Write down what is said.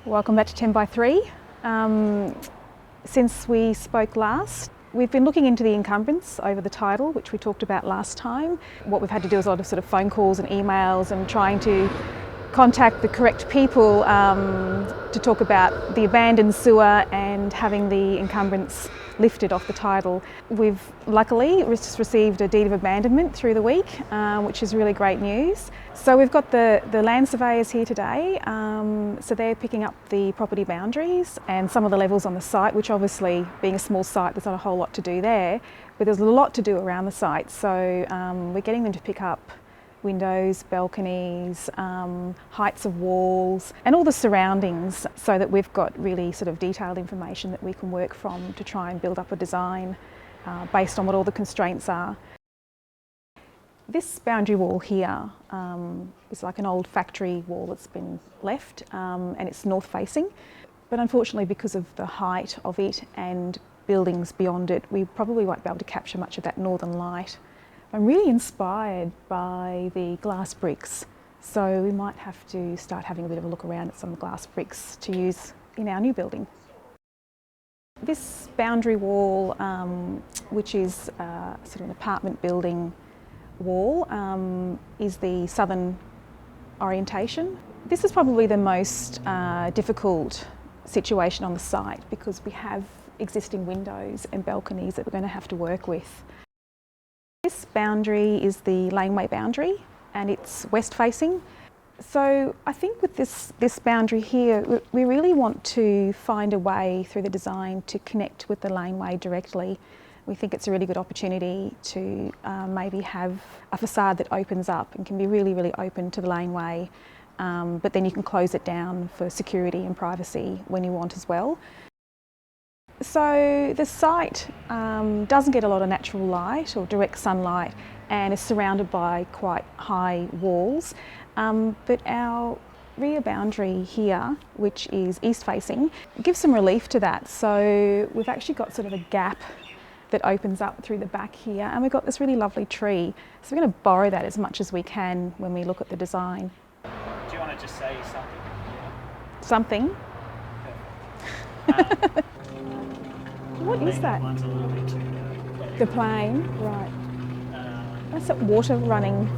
Welcome back to 10 by 3. Since we spoke last, we've been looking into the encumbrance over the title, which we talked about last time. What we've had to do is a lot of sort of phone calls and emails and trying to contact the correct people to talk about the abandoned sewer and having the encumbrance lifted off the title. We've luckily just received a deed of abandonment through the week, which is really great news. So we've got the land surveyors here today, so they're picking up the property boundaries and some of the levels on the site, which obviously being a small site there's not a whole lot to do there, but there's a lot to do around the site. So we're getting them to pick up windows, balconies, heights of walls and all the surroundings so that we've got really sort of detailed information that we can work from to try and build up a design based on what all the constraints are. This boundary wall here is like an old factory wall that's been left and it's north facing, but unfortunately because of the height of it and buildings beyond it, we probably won't be able to capture much of that northern light. I'm really inspired by the glass bricks, so we might have to start having a bit of a look around at some glass bricks to use in our new building. This boundary wall, which is sort of an apartment building wall, is the southern orientation. This is probably the most difficult situation on the site because we have existing windows and balconies that we're going to have to work with. This boundary is the Laneway boundary and it's west facing. So I think with this boundary here, we really want to find a way through the design to connect with the Laneway directly. We think it's a really good opportunity to maybe have a facade that opens up and can be really, really open to the Laneway, but then you can close it down for security and privacy when you want as well. So the site doesn't get a lot of natural light or direct sunlight and is surrounded by quite high walls, but our rear boundary here, which is east facing, gives some relief to that. So we've actually got sort of a gap that opens up through the back here and we've got this really lovely tree. So we're going to borrow that as much as we can when we look at the design. Do you want to just say something? Something? What is that? The plane, right. That's that water running.